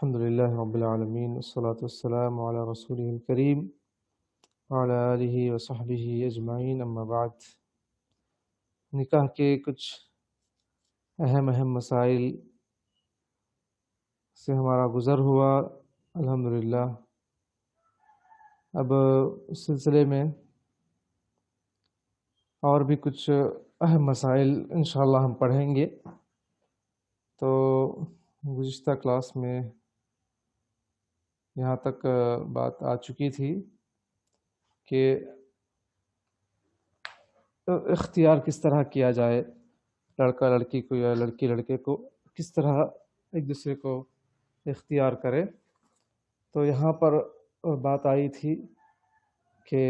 الحمد للہ رب العالمین والصلاة والسلام علی رسولہ الکریم وعلی آلہ وصحبہ اجمعین، اما بعد۔ نکاح کے کچھ اہم مسائل سے ہمارا گزر ہوا الحمدللہ۔ اب اس سلسلے میں اور بھی کچھ اہم مسائل انشاءاللہ ہم پڑھیں گے۔ تو گزشتہ کلاس میں یہاں تک بات آ چکی تھی کہ اختیار کس طرح کیا جائے، لڑکا لڑکی کو یا لڑکی لڑکے کو کس طرح ایک دوسرے کو اختیار کرے۔ تو یہاں پر بات آئی تھی کہ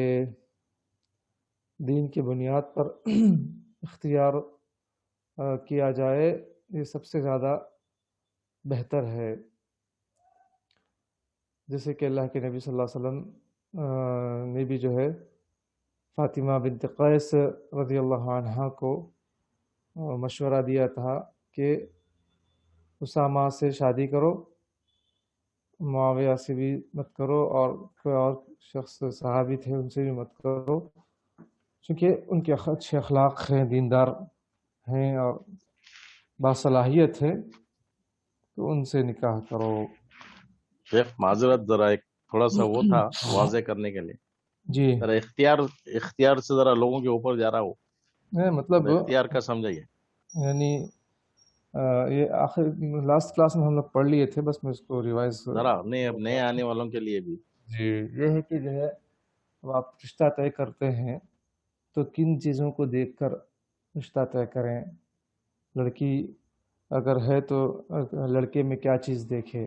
دین کی بنیاد پر اختیار کیا جائے، یہ سب سے زیادہ بہتر ہے۔ جیسے کہ اللہ کے نبی صلی اللہ علیہ وسلم نے بھی جو ہے فاطمہ بنت قیس رضی اللہ عنہا کو مشورہ دیا تھا کہ اسامہ سے شادی کرو، معاویہ سے بھی مت کرو، اور کوئی اور شخص صحابی تھے ان سے بھی مت کرو، چونکہ ان کے اچھے اخلاق ہیں، دیندار ہیں اور باصلاحیت ہیں، تو ان سے نکاح کرو۔ شیخ معذرت، ذرا ایک تھوڑا سا وہ تھا واضح کرنے کے لیے، جی ذرا اختیار سے ذرا لوگوں کے اوپر جا رہا ہو، مطلب اختیار کا سمجھائیے۔ یعنی یہ آخر لاسٹ کلاس میں ہم لوگ پڑھ لیے تھے، بس میں اس کو ریوائز ذرا نئے آنے والوں کے لیے بھی۔ جی یہ ہے کہ جو ہے اب آپ رشتہ طے کرتے ہیں تو کن چیزوں کو دیکھ کر رشتہ طے کریں۔ لڑکی اگر ہے تو لڑکے میں کیا چیز دیکھے،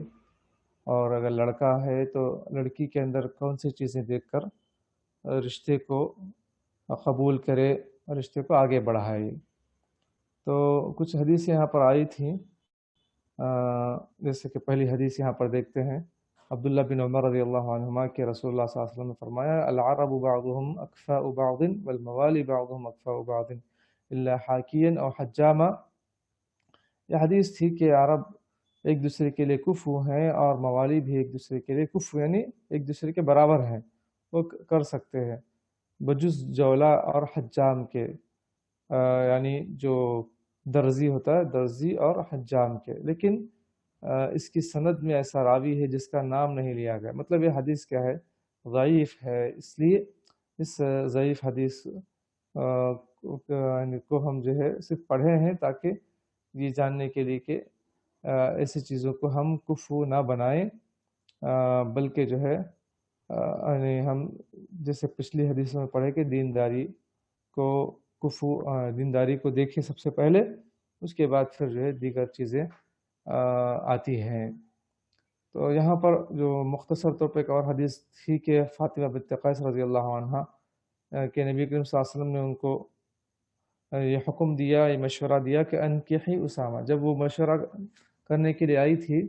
اور اگر لڑکا ہے تو لڑکی کے اندر کون سی چیزیں دیکھ کر رشتے کو قبول کرے اور رشتے کو آگے بڑھائے۔ تو کچھ حدیث یہاں پر آئی تھیں، جیسے کہ پہلی حدیث یہاں پر دیکھتے ہیں۔ عبداللہ بن عمر رضی اللہ عنہما کہ رسول اللہ صلی اللہ علیہ وسلم نے فرمایا العرب بعضهم اکفاء بعض والموالی بعضهم اکفاء بعض الا حاکیا او حجاما۔ یہ حدیث تھی کہ عرب ایک دوسرے کے لیے کفو ہیں اور موالی بھی ایک دوسرے کے لیے کفو، یعنی ایک دوسرے کے برابر ہیں، وہ کر سکتے ہیں بجز جولا اور حجام کے، یعنی جو درزی ہوتا ہے، درزی اور حجام کے۔ لیکن اس کی سند میں ایسا راوی ہے جس کا نام نہیں لیا گیا، مطلب یہ حدیث کیا ہے، ضعیف ہے۔ اس لیے اس ضعیف حدیث کو ہم جو ہے صرف پڑھے ہیں تاکہ یہ جاننے کے لیے کہ ایسی چیزوں کو ہم کفو نہ بنائیں، بلکہ جو ہے یعنی ہم جیسے پچھلی حدیثوں میں پڑھے کہ دینداری کو دیکھیں سب سے پہلے، اس کے بعد پھر جو ہے دیگر چیزیں آتی ہیں۔ تو یہاں پر جو مختصر طور پہ ایک اور حدیث تھی کہ فاطمہ بنت قیس رضی اللہ عنہا کہ نبی کریم صلی اللہ علیہ وسلم نے ان کو یہ حکم دیا، یہ مشورہ دیا کہ انکحی اسامہ۔ جب وہ مشورہ کرنے کے لیے آئی تھی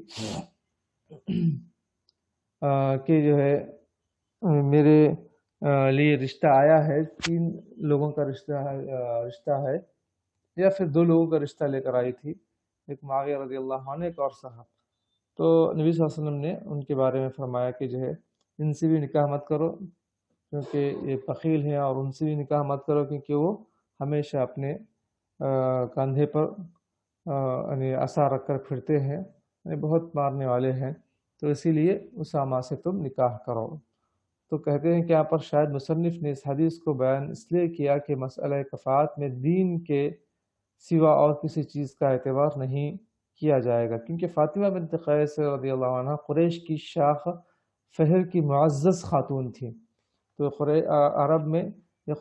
کہ جو ہے میرے لیے رشتہ آیا ہے، 3 لوگوں کا رشتہ ہے، یا پھر 2 لوگوں کا رشتہ لے کر آئی تھی، ایک معاویہ رضی اللہ عنہ، ایک اور صاحب۔ تو نبی صلی اللہ علیہ وسلم نے ان کے بارے میں فرمایا کہ جو ہے ان سے بھی نکاح مت کرو کیونکہ یہ بخیل ہیں، اور ان سے بھی نکاح مت کرو کیونکہ وہ ہمیشہ اپنے کندھے پر یعنی عصا رکھ کر پھرتے ہیں، یعنی بہت مارنے والے ہیں، تو اسی لیے اسامہ سے تم نکاح کرو۔ تو کہتے ہیں کہ یہاں پر شاید مصنف نے اس حدیث کو بیان اس لیے کیا کہ مسئلہ کفاءت میں دین کے سوا اور کسی چیز کا اعتبار نہیں کیا جائے گا، کیونکہ فاطمہ بنت قیس رضی اللہ عنہ قریش کی شاخ فہر کی معزز خاتون تھی۔ تو عرب میں یہ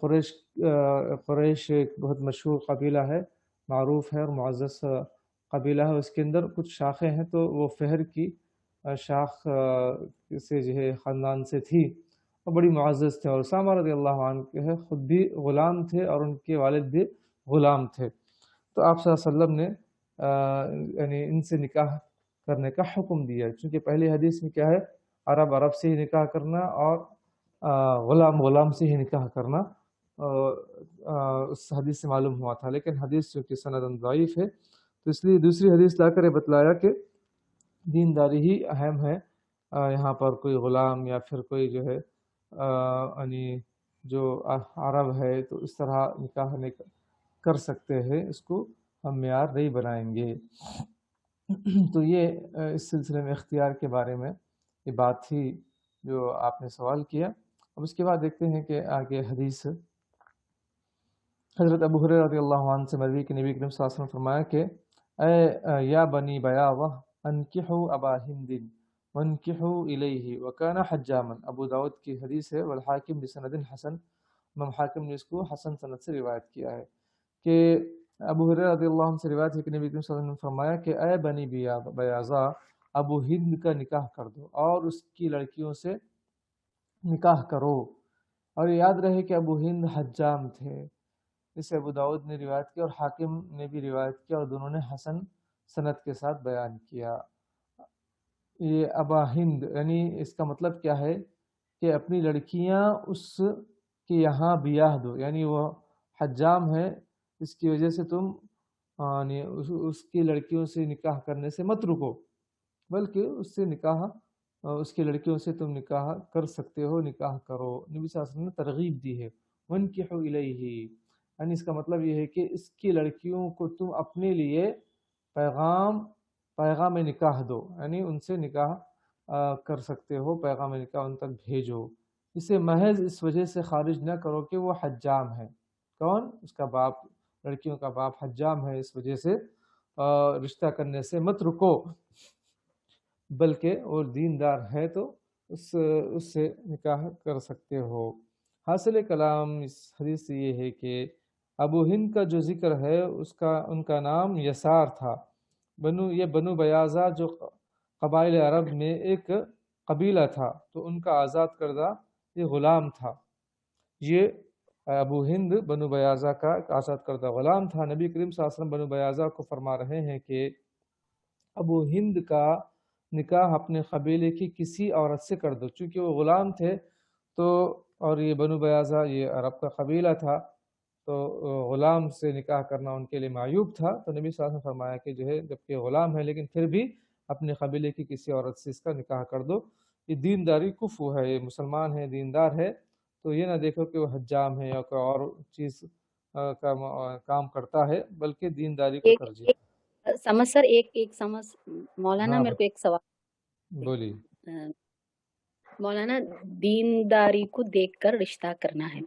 قریش ایک بہت مشہور قبیلہ ہے، معروف ہے اور معزز قبیلہ ہے، اس کے اندر کچھ شاخیں ہیں، تو وہ فہر کی شاخ سے جو ہے خاندان سے تھی اور بڑی معزز تھے، اور اسامہ رضی اللہ عنہ کے خود بھی غلام تھے اور ان کے والد بھی غلام تھے۔ تو آپ صلی اللہ علیہ وسلم نے یعنی ان سے نکاح کرنے کا حکم دیا، چونکہ پہلی حدیث میں کیا ہے، عرب سے ہی نکاح کرنا اور غلام سے ہی نکاح کرنا، اس حدیث سے معلوم ہوا تھا، لیکن حدیث چونکہ سند ضعیف ہے تو اس لیے دوسری حدیث لا کر یہ بتلایا کہ دینداری ہی اہم ہے. یہاں پر کوئی غلام یا پھر کوئی جو ہے یعنی جو عرب ہے تو اس طرح نکاح کر سکتے ہیں، اس کو ہم معیار نہیں بنائیں گے. تو یہ اس سلسلے میں اختیار کے بارے میں یہ بات تھی جو آپ نے سوال کیا. اب اس کے بعد دیکھتے ہیں کہ آگے حدیث حضرت ابو ہریرہ رضی اللہ عنہ سے مروی کہ نبی کریم صلی اللہ علیہ وسلم نے فرمایا کہ اے یا بنی بیاضہ انکحوا ابا ہند وانکحوا الیہ وکان حجاما. ابو داؤد کی حدیث ہے، والحاکم بسند حسن. امام حاکم نے اس کو حسن سند سے روایت کیا ہے کہ ابو ہریرہ رضی اللہ عنہ سے روایت ہے کہ نبی کریم صلی اللہ علیہ وسلم نے فرمایا کہ اے بنی بیاضہ ابو ہند کا نکاح کر دو اور اس کی لڑکیوں سے نکاح کرو. اور یاد رہے کہ ابو ہند حجام تھے. اسے ابو داؤد نے روایت کیا اور حاکم نے بھی روایت کیا، اور دونوں نے حسن سند کے ساتھ بیان کیا. یہ ابا ہند یعنی اس کا مطلب کیا ہے کہ اپنی لڑکیاں اس کے یہاں بیاہ دو، یعنی وہ حجام ہے، اس کی وجہ سے تم یعنی اس کی لڑکیوں سے نکاح کرنے سے مت رکو، بلکہ اس سے نکاح اس کی لڑکیوں سے تم نکاح کر سکتے ہو، نکاح کرو. نبی صلی اللہ علیہ وسلم نے ترغیب دی ہے وانکحوا الیہ، یعنی اس کا مطلب یہ ہے کہ اس کی لڑکیوں کو تم اپنے لیے پیغام نکاح دو، یعنی ان سے نکاح کر سکتے ہو، پیغام نکاح ان تک بھیجو. اسے محض اس وجہ سے خارج نہ کرو کہ وہ حجام ہے. کون؟ اس کا باپ، لڑکیوں کا باپ حجام ہے، اس وجہ سے رشتہ کرنے سے مت رکو، بلکہ وہ دیندار ہے تو اس سے نکاح کر سکتے ہو. حاصل کلام اس حدیث سے یہ ہے کہ ابو ہند کا جو ذکر ہے ان کا نام یسار تھا. بنو بیاضہ جو قبائل عرب میں ایک قبیلہ تھا، تو ان کا آزاد کردہ یہ غلام تھا. یہ ابو ہند بنو بیاضہ کا ایک آزاد کردہ غلام تھا. نبی کریم صلی اللہ علیہ وسلم بنو بیاضہ کو فرما رہے ہیں کہ ابو ہند کا نکاح اپنے قبیلے کی کسی عورت سے کر دو. چونکہ وہ غلام تھے تو اور یہ بنو بیاضہ یہ عرب کا قبیلہ تھا، تو غلام سے نکاح کرنا ان کے لیے معیوب تھا. تو نبی صلی اللہ علیہ وسلم نے فرمایا کہ جو ہے جبکہ غلام ہے لیکن پھر بھی اپنے قبیلے کی کسی عورت سے اس کا نکاح کر دو. یہ دینداری کفو ہے، یہ مسلمان ہے، دیندار ہے. تو یہ نہ دیکھو کہ وہ حجام ہے یا کوئی اور چیز کا کام کرتا ہے، بلکہ دینداری کو ترجیح. سمجھ سر ایک سمجھ مولانا، میرے کو ایک سوال بولی. مولانا، دینداری کو دیکھ کر رشتہ کرنا ہے.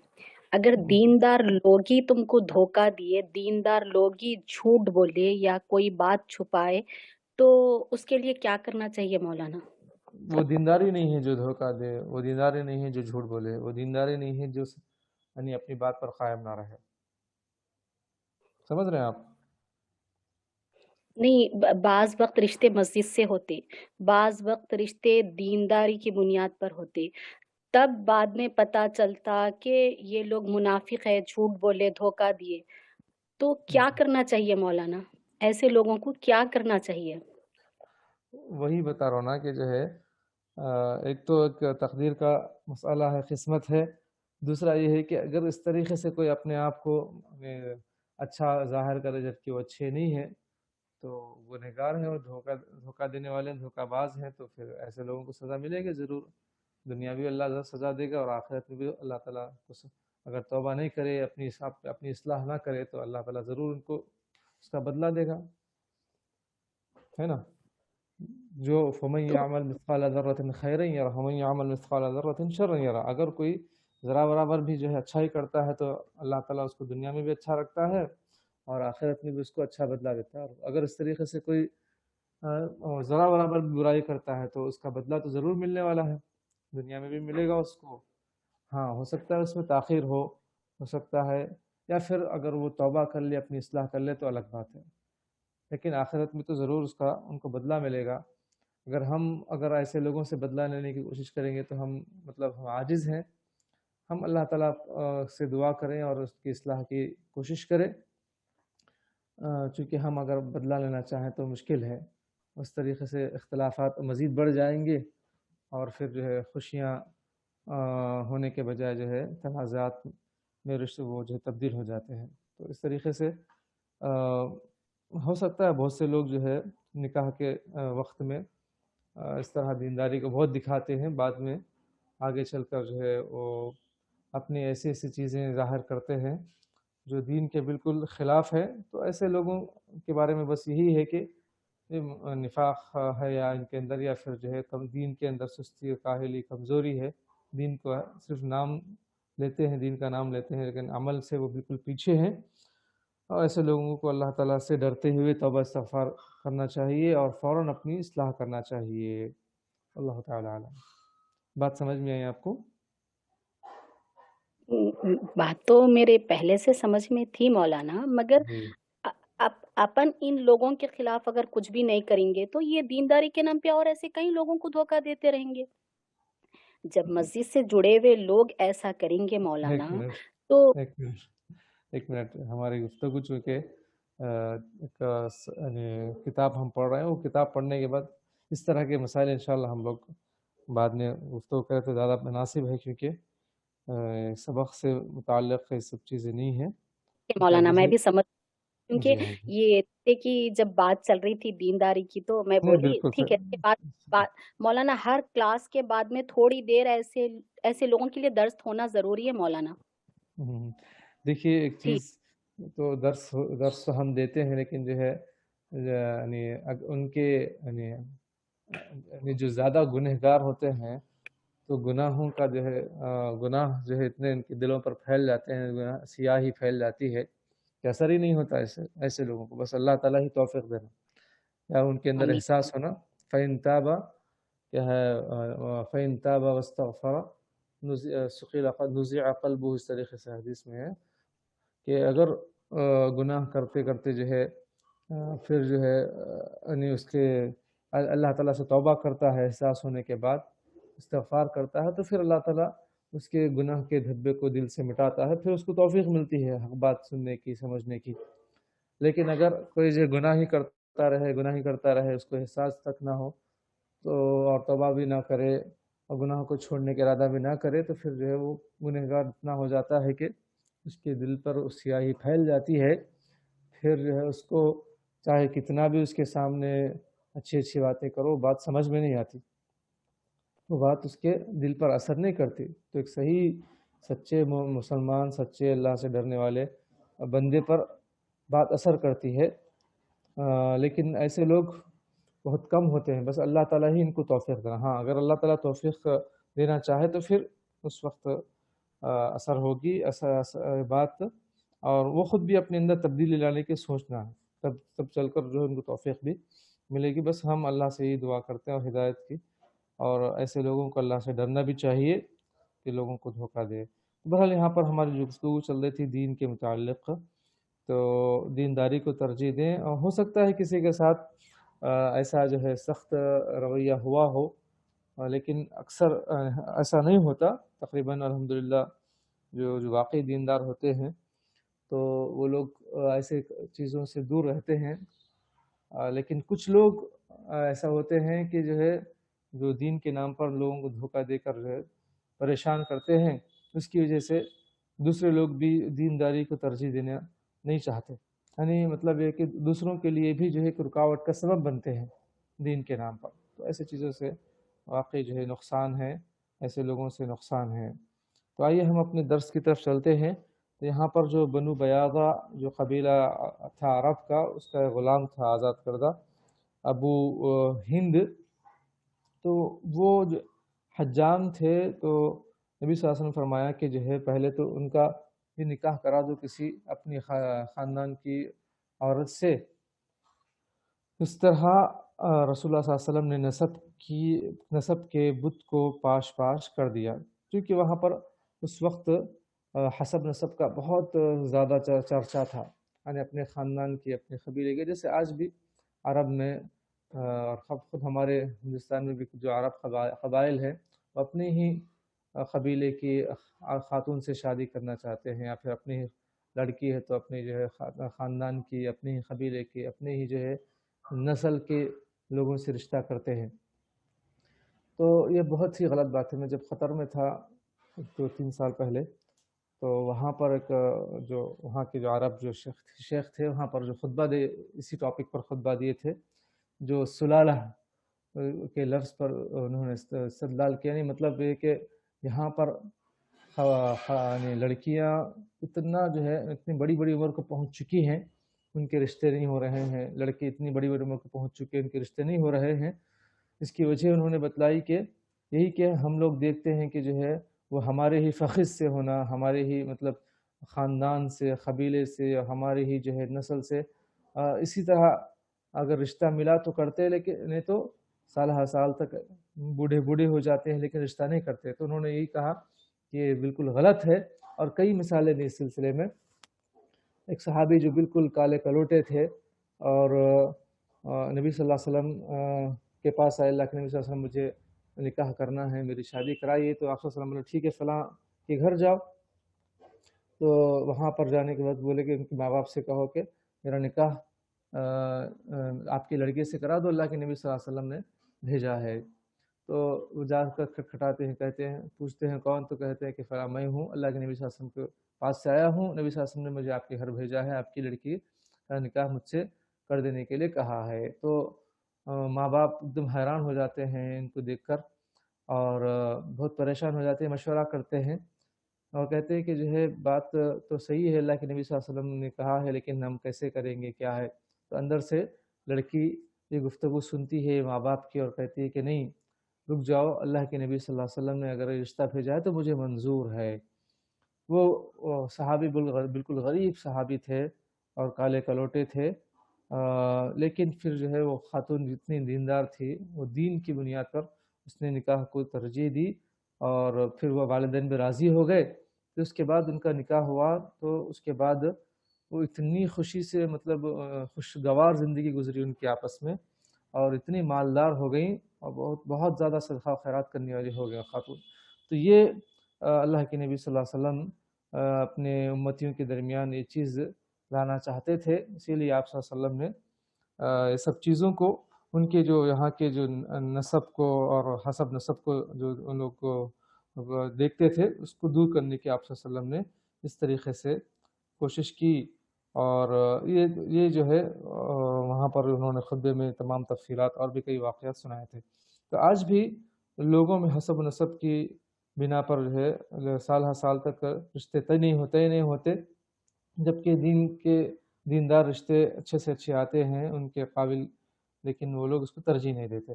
اگر دیندار لوگ ہی تم کو دھوکہ دیے، دیندار لوگ ہی جھوٹ بولے یا کوئی بات چھپائے، تو اس کے لیے کیا کرنا چاہیے مولانا؟ وہ دینداری نہیں ہے جو دھوکہ دے، وہ دینداری نہیں ہے جو جھوٹ بولے، وہ دینداری نہیں ہے جو یعنی اپنی بات پر قائم نہ رہے. سمجھ رہے ہیں آپ؟ نہیں، بعض وقت رشتے مسجد سے ہوتے، بعض وقت رشتے دینداری کی بنیاد پر ہوتے، تب بعد میں پتا چلتا کہ یہ لوگ منافق ہے، جھوٹ بولے، دھوکہ دیے، تو کیا کرنا چاہیے مولانا؟ ایسے لوگوں کو کیا کرنا چاہیے؟ وہی بتا رہا ہوں نا کہ جو ہے ایک تو ایک تقدیر کا مسئلہ ہے، قسمت ہے. دوسرا یہ ہے کہ اگر اس طریقے سے کوئی اپنے آپ کو اچھا ظاہر کرے جبکہ وہ اچھے نہیں ہیں تو وہ گنہگار ہیں اور دھوکہ دینے والے دھوکہ باز ہیں. تو پھر ایسے لوگوں کو سزا ملے گی ضرور. دنیا بھی اللہ سزا دے گا اور آخرت میں بھی اللہ تعالیٰ کو اگر توبہ نہیں کرے، اپنی اصلاح نہ کرے تو اللہ تعالیٰ ضرور ان کو اس کا بدلہ دے گا، ہے نا. جو فَمَن يَعْمَلْ مِثْقَالَ ذَرَّةٍ خَيْرًا يَرَهُ وَمَن يَعْمَلْ مِثْقَالَ ذَرَّةٍ شَرًّا يَرَهُ. اگر کوئی ذرا برابر بھی جو ہے اچھائی کرتا ہے تو اللہ تعالیٰ اس کو دنیا میں بھی اچھا رکھتا ہے اور آخرت میں بھی اس کو اچھا بدلہ دیتا ہے. اگر اس طریقے سے کوئی ذرا برابر بھی برائی کرتا ہے تو اس کا بدلہ تو ضرور ملنے والا ہے، دنیا میں بھی ملے گا اس کو. ہاں، ہو سکتا ہے اس میں تاخیر ہو سکتا ہے، یا پھر اگر وہ توبہ کر لے، اپنی اصلاح کر لے تو الگ بات ہے، لیکن آخرت میں تو ضرور ان کو بدلہ ملے گا. اگر ایسے لوگوں سے بدلہ لینے کی کوشش کریں گے تو ہم عاجز ہیں. ہم اللہ تعالیٰ سے دعا کریں اور اس کی اصلاح کی کوشش کریں، چونکہ ہم اگر بدلہ لینا چاہیں تو مشکل ہے. اس طریقے سے اختلافات مزید بڑھ جائیں گے اور پھر جو ہے خوشیاں ہونے کے بجائے جو ہے تنازعات میں رشتے وہ جو ہے تبدیل ہو جاتے ہیں. تو اس طریقے سے ہو سکتا ہے بہت سے لوگ جو ہے نکاح کے وقت میں اس طرح دینداری کو بہت دکھاتے ہیں، بعد میں آگے چل کر جو ہے وہ اپنی ایسی ایسی چیزیں ظاہر کرتے ہیں جو دین کے بالکل خلاف ہے. تو ایسے لوگوں کے بارے میں بس یہی ہے کہ یہ نفاق ہے یا ان کے اندر، یا پھر جو ہے دین کے اندر سستی کاہلی کمزوری ہے. دین کو صرف نام لیتے ہیں، دین کا نام لیتے ہیں، لیکن عمل سے وہ بالکل پیچھے ہیں. اور ایسے لوگوں کو اللہ تعالیٰ سے ڈرتے ہوئے توبہ استغفار کرنا چاہیے اور فوراً اپنی اصلاح کرنا چاہیے. اللہ تعالیٰ عالم. بات سمجھ میں آئی آپ کو؟ بات تو میرے پہلے سے سمجھ میں تھی مولانا، مگر جی اپن ان لوگوں کے خلاف اگر کچھ بھی نہیں کریں گے تو یہ دینداری کے نام پہ اور ایسے کئی لوگوں کو دھوکہ دیتے رہیں گے. جب مسجد سے جڑے ہوئے لوگ ایسا کریں گے مولانا ایک منٹ تو ایک منٹ ایک منٹ ہماری گفتگو چونکہ ایک یعنی کتاب ہم پڑھ رہے ہیں، وہ کتاب پڑھنے کے بعد اس طرح کے مسائل انشاءاللہ ہم لوگ بعد میں گفتگو کریں تو زیادہ مناسب ہے، کیونکہ سبق سے متعلق یہ سب چیزیں نہیں ہیں. مولانا میں جیسے بھی سمجھ، جی کیونکہ ہاں جی یہ تھے کہ جب بات چل رہی تھی دینداری کی تو میں نہیں بولی بالکل ٹھیک ہے، اس کے بعد مولانا ہر کلاس کے بعد میں تھوڑی دیر ایسے لوگوں کے لیے درس ہونا ضروری ہے مولانا. دیکھیے ایک جی چیز تو درس تو ہم دیتے ہیں، لیکن جو ہے یعنی ان کے یعنی جو زیادہ گنہگار ہوتے ہیں تو گناہوں کا جو ہے گناہ جو ہے اتنے ان کے دلوں پر پھیل جاتے ہیں، سیاہی پھیل جاتی ہے کہ اثر ہی نہیں ہوتا ایسے لوگوں کو. بس اللہ تعالیٰ ہی توفیق دینا یا ان کے اندر امین. احساس ہونا. فَإِن تَابَ کیا ہے فَإِن تَابَ وَاسْتَغْفَرَ نُزِعَ قَلْبُهُ، اس طریقے سے حدیث میں ہے کہ اگر گناہ کرتے کرتے جو ہے پھر جو ہے یعنی اس کے اللہ تعالیٰ سے توبہ کرتا ہے احساس ہونے کے بعد، استغفار کرتا ہے، تو پھر اللہ تعالیٰ اس کے گناہ کے دھبے کو دل سے مٹاتا ہے، پھر اس کو توفیق ملتی ہے حق بات سننے کی، سمجھنے کی. لیکن اگر کوئی جو گناہ ہی کرتا رہے اس کو احساس تک نہ ہو تو اور توبہ بھی نہ کرے اور گناہ کو چھوڑنے کا ارادہ بھی نہ کرے، تو پھر جو ہے وہ گنہگار اتنا ہو جاتا ہے کہ اس کے دل پر سیاہی پھیل جاتی ہے. پھر جو ہے اس کو چاہے کتنا بھی اس کے سامنے اچھی اچھی باتیں کرو، بات سمجھ میں نہیں آتی، وہ بات اس کے دل پر اثر نہیں کرتی. تو ایک صحیح سچے مسلمان، سچے اللہ سے ڈرنے والے بندے پر بات اثر کرتی ہے. لیکن ایسے لوگ بہت کم ہوتے ہیں، بس اللہ تعالیٰ ہی ان کو توفیق دینا. ہاں اگر اللہ تعالیٰ توفیق دینا چاہے تو پھر اس وقت اثر ہوگی بات، اور وہ خود بھی اپنے اندر تبدیلی لانے کی سوچنا ہے، تب چل کر جو ان کو توفیق بھی ملے گی. بس ہم اللہ سے ہی دعا کرتے ہیں اور ہدایت کی، اور ایسے لوگوں کو اللہ سے ڈرنا بھی چاہیے کہ لوگوں کو دھوکہ دے. بہرحال یہاں پر ہماری جو گفتگو چل رہی تھی دین کے متعلق، تو دینداری کو ترجیح دیں. اور ہو سکتا ہے کسی کے ساتھ ایسا جو ہے سخت رویہ ہوا ہو، لیکن اکثر ایسا نہیں ہوتا. تقریباً الحمدللہ جو واقعی دیندار ہوتے ہیں تو وہ لوگ ایسے چیزوں سے دور رہتے ہیں. لیکن کچھ لوگ ایسا ہوتے ہیں کہ جو ہے جو دین کے نام پر لوگوں کو دھوکہ دے کر جو ہے پریشان کرتے ہیں، اس کی وجہ سے دوسرے لوگ بھی دینداری کو ترجیح دینا نہیں چاہتے. یعنی مطلب یہ کہ دوسروں کے لیے بھی جو ہے ایک رکاوٹ کا سبب بنتے ہیں دین کے نام پر. تو ایسے چیزوں سے واقعی جو ہے نقصان ہے، ایسے لوگوں سے نقصان ہے. تو آئیے ہم اپنے درس کی طرف چلتے ہیں. تو یہاں پر جو بنو بیاضہ جو قبیلہ تھا عرب کا، اس کا غلام تھا آزاد کردہ ابو ہند. تو وہ جو حجام تھے، تو نبی صلی اللہ علیہ وسلم نے فرمایا کہ جو ہے پہلے تو ان کا یہ نکاح کرا دو کسی اپنی خاندان کی عورت سے. اس طرح رسول اللہ صلی اللہ علیہ وسلم نے نسب کے بت کو پاش کر دیا، کیونکہ وہاں پر اس وقت حسب نسب کا بہت زیادہ چرچا تھا. یعنی اپنے خاندان کی، اپنے قبیلے کے، جیسے آج بھی عرب میں اور خود ہمارے ہندوستان میں بھی جو عرب قبائل ہیں وہ اپنے ہی قبیلے کی خاتون سے شادی کرنا چاہتے ہیں، یا پھر اپنی لڑکی ہے تو اپنی جو ہے خاندان کی، اپنے ہی قبیلے کی، اپنے ہی جو ہے نسل کے لوگوں سے رشتہ کرتے ہیں. تو یہ بہت ہی غلط بات ہے. میں جب قطر میں تھا 2-3 سال پہلے، تو وہاں پر ایک جو وہاں کے جو عرب جو شیخ تھے، وہاں پر جو خطبہ دے اسی ٹاپک پر خطبہ دیے تھے، جو سلالہ کے لفظ پر انہوں نے استدلال کیا، نہیں مطلب یہ کہ یہاں پر یعنی لڑکیاں اتنا جو ہے اتنی بڑی بڑی عمر کو پہنچ چکی ہیں، ان کے رشتے نہیں ہو رہے ہیں، لڑکے اتنی بڑی بڑی عمر کو پہنچ چکے ہیں، ان کے رشتے نہیں ہو رہے ہیں۔ اس کی وجہ انہوں نے بتلائی کہ یہی کہ ہم لوگ دیکھتے ہیں کہ جو ہے وہ ہمارے ہی فخذ سے ہونا، ہمارے ہی مطلب خاندان سے، قبیلے سے، ہمارے ہی جو ہے نسل سے، اسی طرح اگر رشتہ ملا تو کرتے، لیکن نہیں تو سالہ سال تک بوڑھے ہو جاتے ہیں لیکن رشتہ نہیں کرتے۔ تو انہوں نے یہی کہا کہ یہ بالکل غلط ہے، اور کئی مثالیں دی اس سلسلے میں۔ ایک صحابی جو بالکل کالے کلوٹے تھے اور نبی صلی اللہ علیہ وسلم کے پاس آئے، اللہ کے نبی صلی اللہ علیہ وسلم مجھے نکاح کرنا ہے، میری شادی کرائیے، تو آپ صلی اللہ علیہ وسلم نے ٹھیک ہے فلاں کے گھر جاؤ۔ تو وہاں پر جانے کے بعد بولے کہ ان کے ماں باپ سے کہو کہ میرا نکاح آپ کی لڑکی سے کرا دو، اللہ کے نبی صلی اللہ علیہ وسلم نے بھیجا ہے۔ تو وہ جا کر کھٹکھٹاتے ہیں، کہتے ہیں، پوچھتے ہیں کون، تو کہتے ہیں کہ فلاں میں ہوں، اللہ کے نبی صلی اللہ علیہ وسلم کے پاس سے آیا ہوں، نبی صلی اللہ علیہ وسلم نے مجھے آپ کے گھر بھیجا ہے، آپ کی لڑکی کا نکاح مجھ سے کر دینے کے لیے کہا ہے۔ تو ماں باپ ایک دم حیران ہو جاتے ہیں ان کو دیکھ کر، اور بہت پریشان ہو جاتے ہیں، مشورہ کرتے ہیں اور کہتے ہیں کہ جو ہے بات تو صحیح ہے، اللہ کے نبی صلی اللہ علیہ وسلم نے کہا ہے، لیکن ہم کیسے کریں گے، کیا ہے۔ تو اندر سے لڑکی یہ گفتگو سنتی ہے ماں باپ کی اور کہتی ہے کہ نہیں، رک جاؤ، اللہ کے نبی صلی اللہ علیہ وسلم نے اگر یہ رشتہ بھیجا ہے تو مجھے منظور ہے۔ وہ صحابی بالکل غریب صحابی تھے اور کالے کلوٹے تھے، لیکن پھر جو ہے وہ خاتون جتنی دیندار تھی، وہ دین کی بنیاد پر اس نے نکاح کو ترجیح دی، اور پھر وہ والدین بھی راضی ہو گئے۔ پھر اس کے بعد ان کا نکاح ہوا، تو اس کے بعد وہ اتنی خوشی سے مطلب خوشگوار زندگی گزری ان کی آپس میں، اور اتنی مالدار ہو گئیں اور بہت زیادہ صدقہ و خیرات کرنے والی ہو گیا خاتون۔ تو یہ اللہ کے نبی صلی اللہ علیہ وسلم اپنے امتیوں کے درمیان یہ چیز لانا چاہتے تھے، اسی لیے آپ صلی اللہ علیہ وسلم نے یہ سب چیزوں کو، ان کے جو یہاں کے جو نسب کو اور حسب نسب کو جو ان لوگ کو دیکھتے تھے، اس کو دور کرنے کی آپ صلی اللہ علیہ وسلم نے اس طریقے سے کوشش کی۔ اور یہ جو ہے وہاں پر انہوں نے خطبے میں تمام تفصیلات اور بھی کئی واقعات سنائے تھے۔ تو آج بھی لوگوں میں حسب و نسب کی بنا پر جو ہے سال ہر سال تک رشتے طے نہیں ہوتے، جبکہ دیندار رشتے اچھے سے اچھے آتے ہیں ان کے قابل، لیکن وہ لوگ اس کو ترجیح نہیں دیتے۔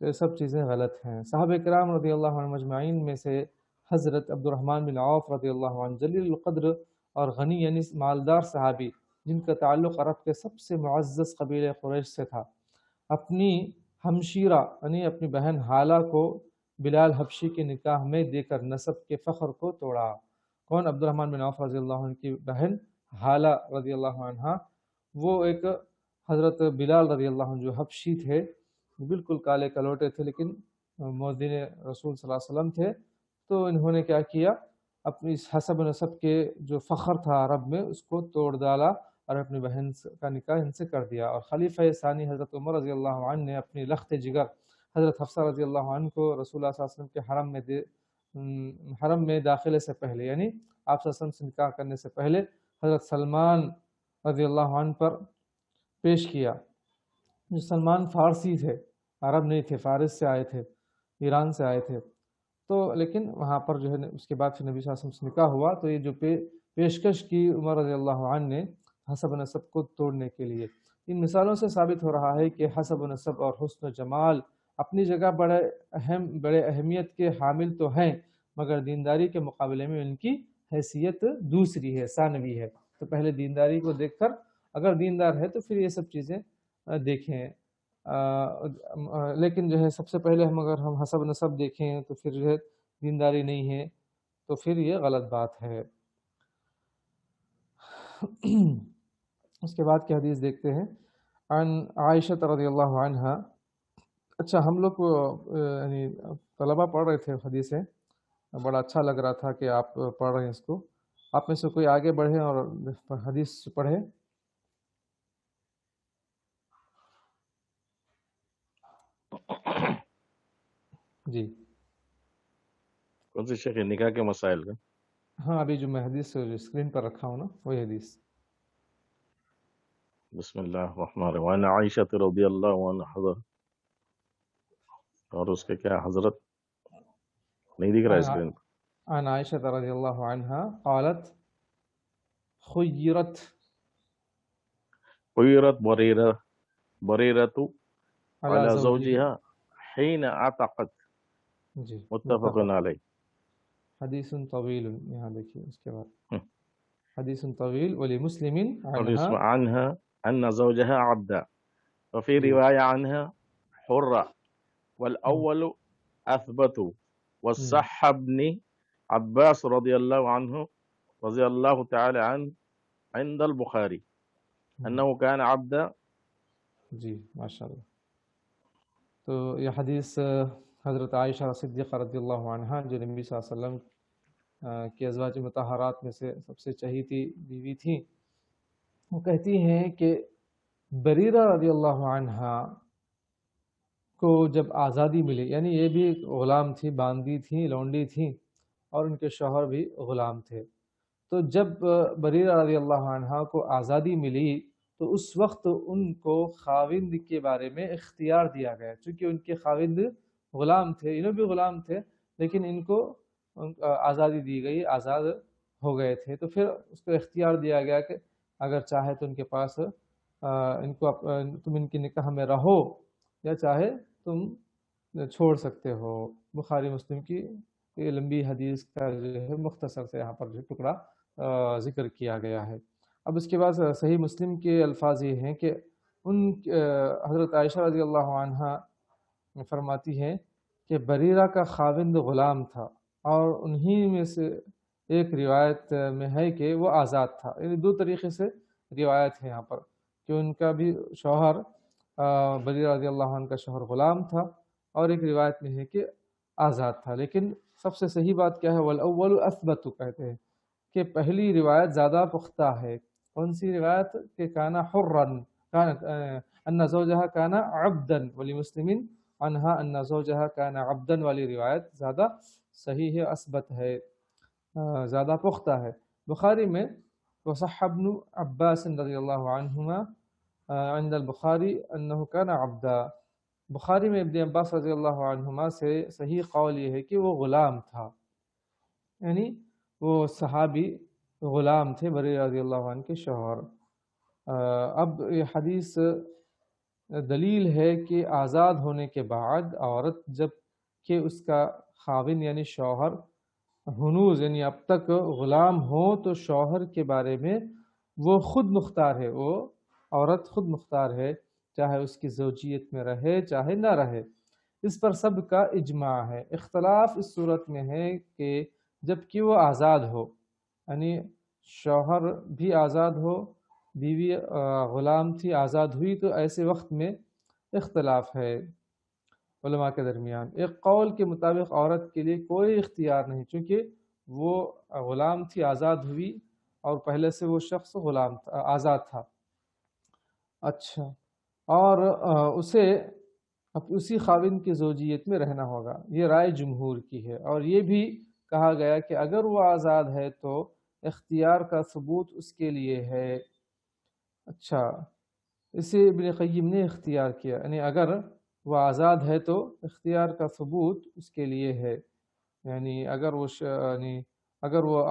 تو یہ سب چیزیں غلط ہیں۔ صحابہ کرام رضی اللہ عنہ مجمعین میں سے حضرت عبد الرحمن بن عوف رضی اللہ عنہ جلیل القدر اور غنی یعنی مالدار صحابی، جن کا تعلق عرب کے سب سے معزز قبیلہ قریش سے تھا، اپنی ہمشیرہ یعنی اپنی بہن حالہ کو بلال حبشی کے نکاح میں دے کر نسب کے فخر کو توڑا۔ کون؟ عبد الرحمن بن عوف رضی اللہ عنہ کی بہن حالہ رضی اللہ عنہ، وہ ایک حضرت بلال رضی اللہ عنہ جو حبشی تھے، بالکل کالے کلوٹے تھے لیکن مؤذن رسول صلی اللہ علیہ وسلم تھے۔ تو انہوں نے کیا کیا، اپنی اس حسب نسب کے جو فخر تھا عرب میں اس کو توڑ ڈالا اور اپنی بہن کا نکاح ان سے کر دیا۔ اور خلیفہ ثانی حضرت عمر رضی اللہ عنہ نے اپنی لخت جگر حضرت حفصہ رضی اللہ عنہ کو رسول اللہ صلی اللہ علیہ وسلم کے حرم میں داخلے سے پہلے، یعنی آپ صلی اللہ علیہ وسلم سے نکاح کرنے سے پہلے، حضرت سلمان رضی اللہ عنہ پر پیش کیا۔ جو سلمان فارسی تھے، عرب نہیں تھے، فارس سے آئے تھے، ایران سے آئے تھے۔ تو لیکن وہاں پر جو ہے اس کے بعد پھر نبی صلی اللہ علیہ وسلم سے نکاح ہوا، تو یہ جو پیشکش کی عمر رضی اللہ عنہ نے حسب و نسب کو توڑنے کے لیے۔ ان مثالوں سے ثابت ہو رہا ہے کہ حسب و نسب اور حسن و جمال اپنی جگہ بڑے اہمیت کے حامل تو ہیں، مگر دینداری کے مقابلے میں ان کی حیثیت دوسری ہے، ثانوی ہے۔ تو پہلے دینداری کو دیکھ کر، اگر دیندار ہے تو پھر یہ سب چیزیں دیکھیں، لیکن جو ہے سب سے پہلے اگر ہم حسب نسب دیکھیں تو پھر جو ہے دینداری نہیں ہے، تو پھر یہ غلط بات ہے۔ اس کے بعد کی حدیث دیکھتے ہیں، عن عائشہ رضی اللہ عنہا۔ اچھا، ہم لوگ یعنی طلبہ پڑھ رہے تھے حدیثیں، بڑا اچھا لگ رہا تھا کہ آپ پڑھ رہے ہیں اس کو۔ آپ میں سے کوئی آگے بڑھے اور حدیث پڑھے؟ جی کون سی شیخ؟ نکاح کے مسائل کا؟ ہاں، ابھی جو میں حدیث اسکرین پر رکھا ہوں نا، وہی حدیث۔ بسم اللہ الرحمن الرحیم۔ وعن عائشہ رضی اللہ عنہ اور اس کے کیا حضرت نہیں دکھ رہا اسکرین پر. عن عائشة رضی اللہ عنہا قالت خیرت خیرت بریرۃ علی علی زوجها. زوجها حين عتقت. جی متفق علیہ. حدیث طویل، یہاں دیکھیے اس کے بعد حدیث طویل ولمسلم عنها. عنها أن زوجها عبدا، وفي جی رواية عنها حرة، والأول أثبت. والصح ابن عباس رضي الله عنه رضي الله تعالى عنه عند البخاري أنه كان عبدا. جی ماشاء اللہ. تو یہ حدیث حضرت عائشہ صدیقہ رضی اللہ عنہا جو نبی صلی اللہ علیہ وسلم کی ازواج مطہرات میں سے سب سے چہیتی بیوی تھیں، وہ کہتی ہیں کہ بریرہ رضی اللہ عنہا کو جب آزادی ملی، یعنی یہ بھی ایک غلام تھی، باندی تھیں، لونڈی تھیں، اور ان کے شوہر بھی غلام تھے. تو جب بریرہ رضی اللہ عنہا کو آزادی ملی تو اس وقت ان کو خاوند کے بارے میں اختیار دیا گیا، چونکہ ان کے خاوند غلام تھے، انہوں بھی غلام تھے، لیکن ان کو آزادی دی گئی، آزاد ہو گئے تھے. تو پھر اس کو اختیار دیا گیا کہ اگر چاہے تو ان کے پاس ان کو تم ان کے نکاح میں رہو، یا چاہے تم چھوڑ سکتے ہو. بخاری مسلم کی یہ لمبی حدیث کا جو ہے مختصر سے یہاں پر جو ٹکڑا ذکر کیا گیا ہے. اب اس کے بعد صحیح مسلم کے الفاظ یہ ہیں کہ حضرت عائشہ رضی اللہ عنہا فرماتی ہیں کہ بریرہ کا خاوند غلام تھا، اور انہی میں سے ایک روایت میں ہے کہ وہ آزاد تھا. یعنی دو طریقے سے روایت ہے یہاں پر کہ ان کا بھی شوہر بریرہ رضی اللہ عنہ کا شوہر غلام تھا، اور ایک روایت میں ہے کہ آزاد تھا. لیکن سب سے صحیح بات کیا ہے؟ والاول اثبت کہتے ہیں کہ پہلی روایت زیادہ پختہ ہے. کون سی روایت؟ کہ کانا حرن ان زوجها کان عبدا، ولمسلم عنہا ان زوجها کان عبدا والی روایت زیادہ صحیح ہے، اثبت ہے، زیادہ پختہ ہے. بخاری میں وصح ابن عباس رضی اللہ عنہما عند البخاری انه کان عبدا. بخاری میں ابن عباس رضی اللہ عنہما سے صحیح قول یہ ہے کہ وہ غلام تھا، یعنی وہ صحابی غلام تھے بریرہ رضی اللہ عنہ کے شوہر. اب یہ حدیث دلیل ہے کہ آزاد ہونے کے بعد عورت جب کہ اس کا خاوند یعنی شوہر ہنوز یعنی اب تک غلام ہو تو شوہر کے بارے میں وہ خود مختار ہے، وہ عورت خود مختار ہے، چاہے اس کی زوجیت میں رہے چاہے نہ رہے. اس پر سب کا اجماع ہے. اختلاف اس صورت میں ہے کہ جب کہ وہ آزاد ہو، یعنی شوہر بھی آزاد ہو، بیوی غلام تھی آزاد ہوئی، تو ایسے وقت میں اختلاف ہے علماء کے درمیان. ایک قول کے مطابق عورت کے لیے کوئی اختیار نہیں، چونکہ وہ غلام تھی آزاد ہوئی، اور پہلے سے وہ شخص غلام تھا، آزاد تھا. اچھا، اور اسے اسی خاوند کی زوجیت میں رہنا ہوگا. یہ رائے جمہور کی ہے. اور یہ بھی کہا گیا کہ اگر وہ آزاد ہے تو اختیار کا ثبوت اس کے لیے ہے. اچھا، اسے ابن قیم نے اختیار کیا، یعنی اگر وہ آزاد ہے تو اختیار کا ثبوت اس کے لیے ہے. یعنی اگر وہ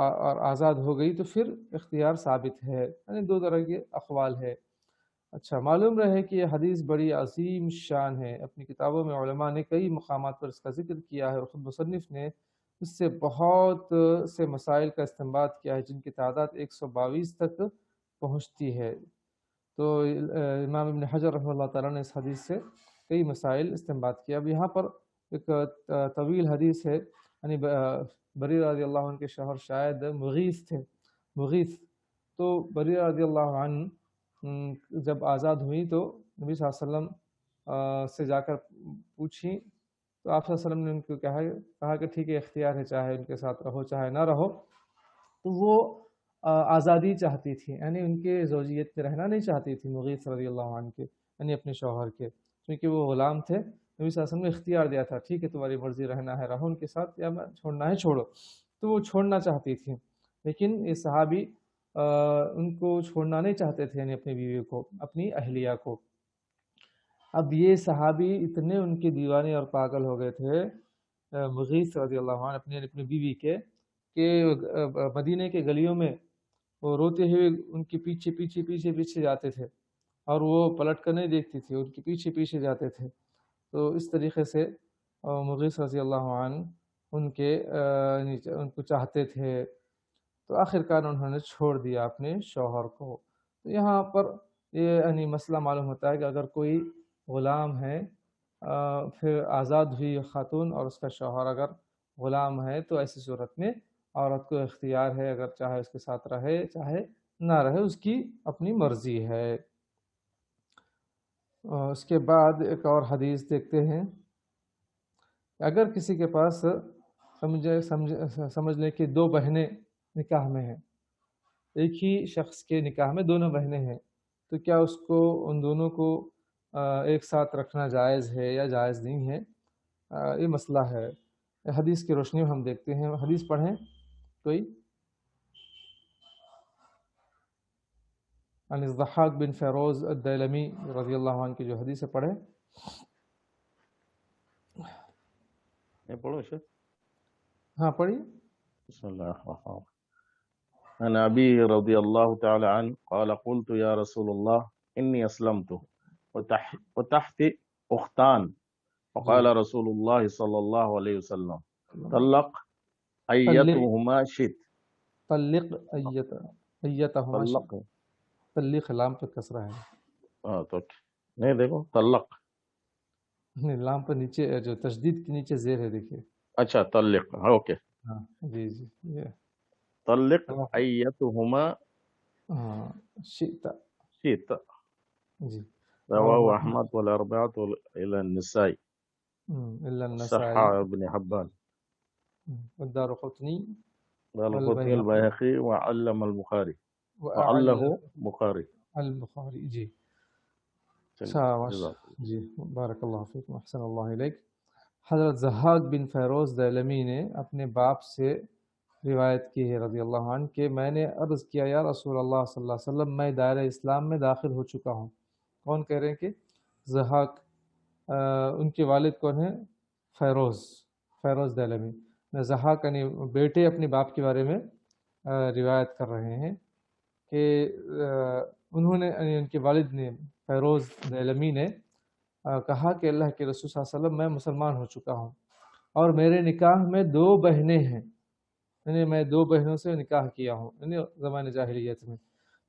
آزاد ہو گئی تو پھر اختیار ثابت ہے. یعنی دو طرح کے اقوال ہے. اچھا، معلوم رہے کہ یہ حدیث بڑی عظیم شان ہے. اپنی کتابوں میں علماء نے کئی مقامات پر اس کا ذکر کیا ہے، اور خود مصنف نے اس سے بہت سے مسائل کا استنباط کیا ہے جن کی تعداد 122 تک پہنچتی ہے. تو امام ابن حجر رحمہ اللہ تعالیٰ نے اس حدیث سے کئی مسائل استنباط کیا. اب یہاں پر ایک طویل حدیث ہے، یعنی بریرہ رضی اللہ عنہ کے شوہر شاید مغیث تھے. تو بریرہ رضی اللہ عنہ جب آزاد ہوئی تو نبی صلی اللہ علیہ وسلم سے جا کر پوچھی، تو آپ صلی اللہ علیہ وسلم نے ان کو کہا کہ ٹھیک ہے، اختیار ہے، چاہے ان کے ساتھ رہو چاہے نہ رہو. تو وہ آزادی چاہتی تھی، یعنی ان کے زوجیت میں رہنا نہیں چاہتی تھی مغیث رضی اللہ عنہ کے، یعنی اپنے شوہر کے، کیونکہ وہ غلام تھے. نبی صلی اللہ علیہ وسلم نے اختیار دیا تھا، ٹھیک ہے تمہاری مرضی، رہنا ہے رہو ان کے ساتھ، یا چھوڑنا ہے چھوڑو. تو وہ چھوڑنا چاہتی تھی، لیکن یہ صحابی ان کو چھوڑنا نہیں چاہتے تھے، یعنی اپنی بیوی کو، اپنی اہلیہ کو. اب یہ صحابی اتنے ان کے دیوانے اور پاگل ہو گئے تھے مغیث رضی اللہ عنہ اپنی بیوی کے، کہ مدینے کے گلیوں میں وہ روتے ہوئے ان کے پیچھے پیچھے پیچھے پیچھے جاتے تھے، اور وہ پلٹ کر نہیں دیکھتی تھی، ان کے پیچھے پیچھے جاتے تھے۔ تو اس طریقے سے مغیث رضی اللہ عنہ ان کو چاہتے تھے، تو آخر کار انہوں نے چھوڑ دیا اپنے شوہر کو۔ تو یہاں پر یہ مسئلہ معلوم ہوتا ہے کہ اگر کوئی غلام ہے، پھر آزاد ہوئی خاتون اور اس کا شوہر اگر غلام ہے، تو ایسی صورت میں عورت کو اختیار ہے، اگر چاہے اس کے ساتھ رہے چاہے نہ رہے، اس کی اپنی مرضی ہے۔ اس کے بعد ایک اور حدیث دیکھتے ہیں، اگر کسی کے پاس سمجھ لیں کہ دو بہنیں نکاح میں ہیں، ایک ہی شخص کے نکاح میں دونوں بہنیں ہیں، تو کیا اس کو ان دونوں کو ایک ساتھ رکھنا جائز ہے یا جائز نہیں ہے؟ یہ مسئلہ ہے۔ حدیث کی روشنی میں ہم دیکھتے ہیں، حدیث پڑھیں کوئی۔ عن الضحاک بن فیروز الدیلمی رضی اللہ عنہ کی جو حدیث ہے پڑھیں۔ میں پڑھوں شیخ؟ ہاں پڑھی۔ بسم اللہ الرحمن الرحیم۔ عن ابی رضی اللہ تعالی عنہ قال قلت یا رسول اللہ انی اسلمت وتحت اختان وقال رسول اللہ صلی اللہ علیہ وسلم طلق ایتہما شئت۔ طلق ایتہما شئت، طلق طلق لام پہ کسرہ ہے، تو نہیں دیکھو طلق، لام پر نیچے جو تشدید کے نیچے زیر ہے دیکھیے۔ اچھا طلق، اوکے، ہاں جی جی یہ طلق ایتہما شئت شئت جی، رواه احمد والاربعۃ الى النساء الا النسائی صححہ ابن حبان والدارقطنی والقطنی البیہقی وعلم البخاری وعلہ بخاری۔ البخاری جی۔ چلیے شاباش جی، بارک اللہ فیکم، احسن اللہ علیک۔ حضرت ضحاک بن فیروز دیلمی نے اپنے باپ سے روایت کی ہے رضی اللہ عنہ کہ میں نے عرض کیا یا رسول اللہ صلی اللہ علیہ وسلم میں دائرہ اسلام میں داخل ہو چکا ہوں۔ کون کہہ رہے ہیں کہ ضحاک، ان کے والد کون ہیں؟ فیروز دیلمی۔ ضحاک یعنی بیٹے اپنے باپ کے بارے میں روایت کر رہے ہیں کہ انہوں نے یعنی ان کے والد نے فیروز دیلمی نے کہا کہ اللہ کے رسول صلی اللہ علیہ وسلم میں مسلمان ہو چکا ہوں اور میرے نکاح میں دو بہنیں ہیں، یعنی میں دو بہنوں سے نکاح کیا ہوں، یعنی زمانہ جاہلیت میں۔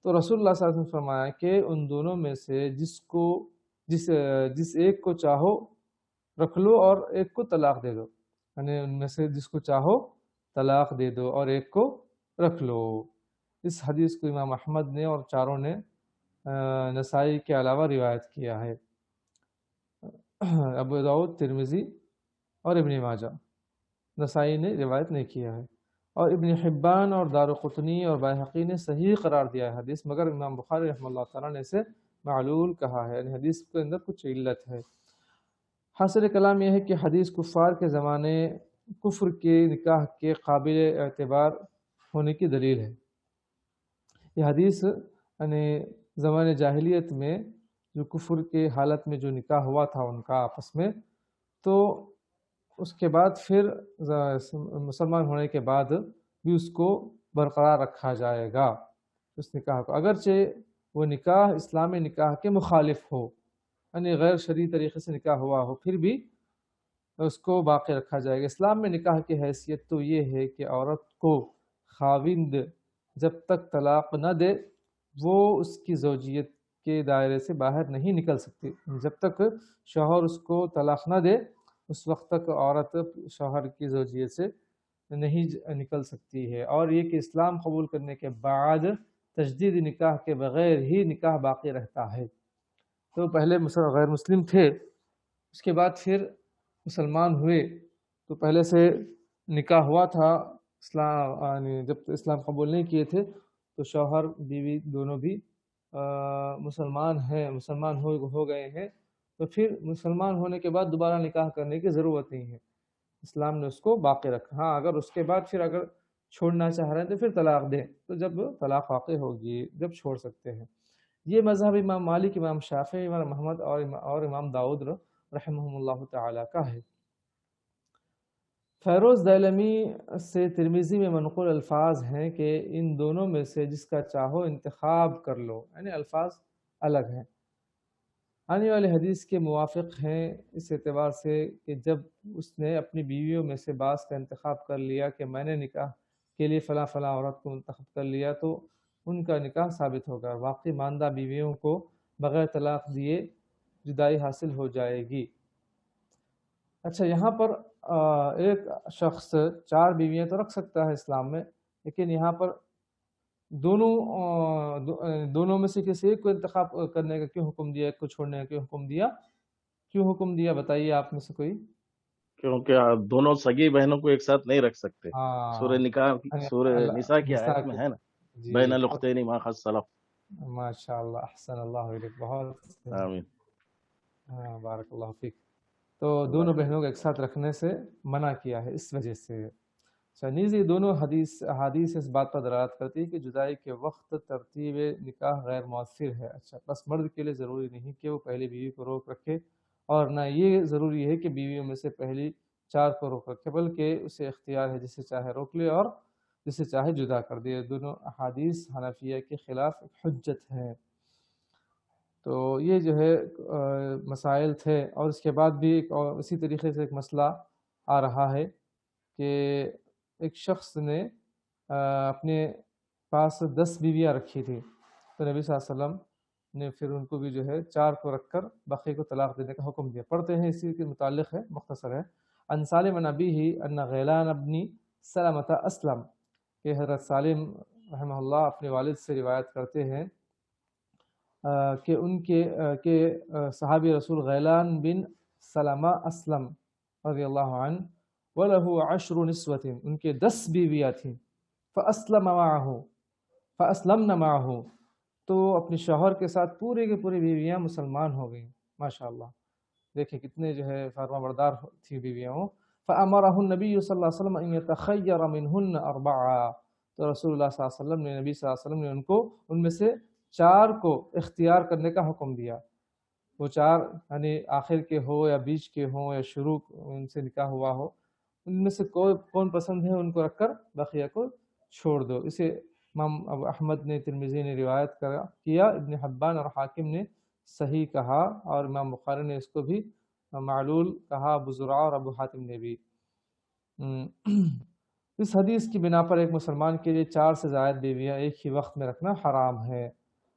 تو رسول اللہ صلی اللہ علیہ وسلم نے فرمایا کہ ان دونوں میں سے جس ایک کو چاہو رکھ لو اور ایک کو طلاق دے دو، یعنی ان میں سے جس کو چاہو طلاق دے دو اور ایک کو رکھ لو۔ اس حدیث کو امام احمد نے اور چاروں نے نسائی کے علاوہ روایت کیا ہے، ابو داؤد، ترمذی اور ابن ماجہ۔ نسائی نے روایت نہیں کیا ہے، اور ابن حبان اور دارقطنی اور بیہقی نے صحیح قرار دیا ہے حدیث، مگر امام بخاری رحمہ اللہ تعالیٰ نے اسے معلول کہا ہے، یعنی حدیث کے اندر کچھ علت ہے۔ حاصل کلام یہ ہے کہ حدیث کفار کے زمانے کفر کے نکاح کے قابل اعتبار ہونے کی دلیل ہے۔ یہ حدیث یعنی زمانہ جاہلیت میں جو کفر کے حالت میں جو نکاح ہوا تھا ان کا آپس میں، تو اس کے بعد پھر مسلمان ہونے کے بعد بھی اس کو برقرار رکھا جائے گا، اس نکاح کو، اگرچہ وہ نکاح اسلامی نکاح کے مخالف ہو، یعنی غیر شرعی طریقے سے نکاح ہوا ہو، پھر بھی اس کو باقی رکھا جائے گا۔ اسلام میں نکاح کی حیثیت تو یہ ہے کہ عورت کو خاوند جب تک طلاق نہ دے وہ اس کی زوجیت کے دائرے سے باہر نہیں نکل سکتی، جب تک شوہر اس کو طلاق نہ دے اس وقت تک عورت شوہر کی زوجیت سے نہیں نکل سکتی ہے۔ اور یہ کہ اسلام قبول کرنے کے بعد تجدید نکاح کے بغیر ہی نکاح باقی رہتا ہے۔ تو پہلے غیر مسلم تھے، اس کے بعد پھر مسلمان ہوئے، تو پہلے سے نکاح ہوا تھا، اسلام جب اسلام قبول نہیں کیے تھے تو شوہر بیوی دونوں بھی مسلمان ہو گئے ہیں، تو پھر مسلمان ہونے کے بعد دوبارہ نکاح کرنے کی ضرورت نہیں ہے، اسلام نے اس کو باقی رکھا۔ ہاں اگر اس کے بعد پھر اگر چھوڑنا چاہ رہے ہیں تو پھر طلاق دیں، تو جب طلاق واقع ہوگی جب چھوڑ سکتے ہیں۔ یہ مذہب امام مالک، امام شافعی، امام محمد اور امام داؤد رحمہم اللہ تعالیٰ کا ہے۔ فیروز دہلمی سے ترمذی میں منقول الفاظ ہیں کہ ان دونوں میں سے جس کا چاہو انتخاب کر لو، یعنی الفاظ الگ ہیں، آنے والے حدیث کے موافق ہیں اس اعتبار سے کہ جب اس نے اپنی بیویوں میں سے بعض کا انتخاب کر لیا کہ میں نے نکاح کے لیے فلاں فلاں عورت کو منتخب کر لیا تو ان کا نکاح ثابت ہوگا، باقی ماندہ بیویوں کو بغیر طلاق دیے جدائی حاصل ہو جائے گی۔ اچھا، یہاں پر ایک شخص 4 بیویاں تو رکھ سکتا ہے اسلام میں، لیکن یہاں پر دونوں میں سے کسی ایک کو انتخاب کرنے کا کیوں حکم دیا، ایک کو چھوڑنے کا کیوں حکم دیا بتائیے آپ میں سے کوئی؟ کیونکہ آپ دونوں سگی بہنوں کو ایک ساتھ نہیں رکھ سکتے، سورہ نساء کی آیت میں ہے نا، بین الاختین ما قد سلف۔ ماشاء اللہ، احسن اللہ علیک، بہت آمین، ہاں بارک اللہ فیک۔ تو دونوں بہنوں کو ایک ساتھ رکھنے سے منع کیا ہے اس وجہ سے۔ نیز یہ دونوں حدیث اس بات پر دلالت کرتی ہے کہ جدائی کے وقت ترتیب نکاح غیر مؤثر ہے۔ اچھا، بس مرد کے لیے ضروری نہیں کہ وہ پہلی بیوی کو روک رکھے، اور نہ یہ ضروری ہے کہ بیویوں میں سے پہلی 4 کو روک رکھے، بلکہ اسے اختیار ہے، جسے چاہے روک لے اور جسے چاہے جدا کر دے۔ دونوں احادیث حنفیہ کے خلاف حجت ہیں۔ تو یہ جو ہے مسائل تھے، اور اس کے بعد بھی اسی طریقے سے ایک مسئلہ آ رہا ہے کہ ایک شخص نے اپنے پاس 10 بیویاں رکھی تھی، تو نبی صلی اللہ علیہ وسلم نے پھر ان کو بھی جو ہے 4 کو رکھ کر باقی کو طلاق دینے کا حکم دیا۔ پڑھتے ہیں، اسی کے متعلق ہے، مختصر ہے۔ عن سالم عن ابیہ ان غیلان ابن سلمۃ اسلم، کہ حضرت سالم رحمہ اللہ اپنے والد سے روایت کرتے ہیں کہ ان کے صحابی رسول غیلان بن سلمہ اسلم رضی اللہ عنہ وَلَهُ 10 نسوة، ان کے 10 بیویاں تھیں، فَأَسْلَمْنَ مَعَهُ، تو اپنے شوہر کے ساتھ پورے کے پوری بیویاں مسلمان ہو گئیں۔ ماشاءاللہ، دیکھیں کتنے جو ہے فرما بردار تھی بیویاں۔ فَأَمَرَهُ النَّبِيُّ صلی اللہ علیہ وسلم أَن يَتَخَيَّرَ مِنْهُنَّ 4، تو رسول اللہ صلی اللہ علیہ وسلم نے، نبی صلی اللہ علیہ وسلم نے ان کو ان میں سے 4 کو اختیار کرنے کا حکم دیا۔ وہ 4 یعنی آخر کے ہو یا بیچ کے ہوں یا شروع ان سے نکاح ہوا ہو، ان میں سے کون پسند ہے ان کو رکھ کر بقیہ کو چھوڑ دو۔ اسے امام ابو احمد نے، ترمذی نے روایت کیا، ابن حبان اور حاکم نے صحیح کہا، اور امام بخاری نے اس کو بھی معلول کہا، ابو زرعہ اور ابو حاتم نے بھی۔ اس حدیث کی بنا پر ایک مسلمان کے لیے 4 سے زائد بیویاں ایک ہی وقت میں رکھنا حرام ہے،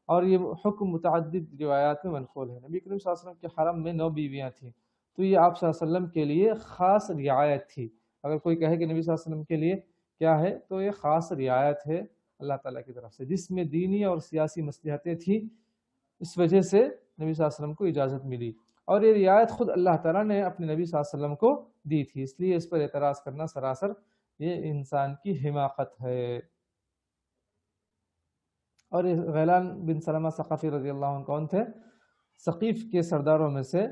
اور یہ حکم متعدد روایات میں منقول ہے۔ نبی کریم صلی اللہ علیہ وسلم کے حرم میں 9 بیویاں تھیں، تو یہ آپ صلی اللہ علیہ وسلم کے لیے خاص رعایت تھی۔ اگر کوئی کہے کہ نبی صلی اللہ علیہ وسلم کے لیے کیا ہے، تو یہ خاص رعایت ہے اللہ تعالیٰ کی طرف سے، جس میں دینی اور سیاسی مصلحتیں تھیں، اس وجہ سے نبی صلی اللہ علیہ وسلم کو اجازت ملی، اور یہ رعایت خود اللہ تعالیٰ نے اپنے نبی صلی اللہ علیہ وسلم کو دی تھی، اس لیے اس پر اعتراض کرنا سراسر یہ انسان کی حماقت ہے۔ اور غیلان بن سلمہ ثقفی رضی اللہ عنہ کون تھے؟ ثقیف کے سرداروں میں سے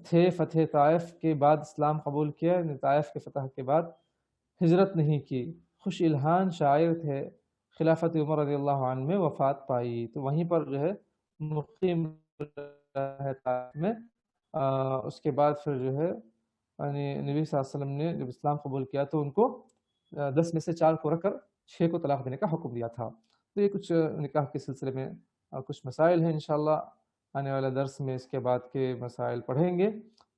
تھے۔ فتح طائف کے بعد اسلام قبول کیا، طائف کے فتح کے بعد ہجرت نہیں کی، خوش الحان شاعر تھے، خلافت عمر رضی اللہ عنہ میں وفات پائی، تو وہیں پر جو ہے مقیم رہے طائف میں۔ اس کے بعد پھر جو ہے یعنی نبی صلی اللہ علیہ وسلم نے جب اسلام قبول کیا تو ان کو 10 میں سے 4 کو رکھ کر 6 کو طلاق دینے کا حکم دیا تھا۔ تو یہ کچھ نکاح کے سلسلے میں کچھ مسائل ہیں، انشاءاللہ آنے والے درس میں اس کے بعد کے مسائل پڑھیں گے۔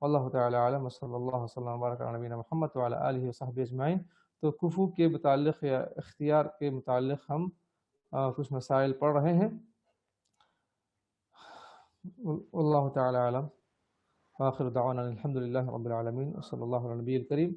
واللہ تعالی عالم، وصلی اللہ وسلم وبارک علی نبینا محمد وعلی آلہ وصحبہ اجمعین۔ تو کفو کے متعلق یا اختیار کے متعلق ہم کچھ مسائل پڑھ رہے ہیں۔ واللہ تعالی عالم، وآخر دعوانا الحمد للہ رب العالمین، وصلی اللہ علی نبی الکریم۔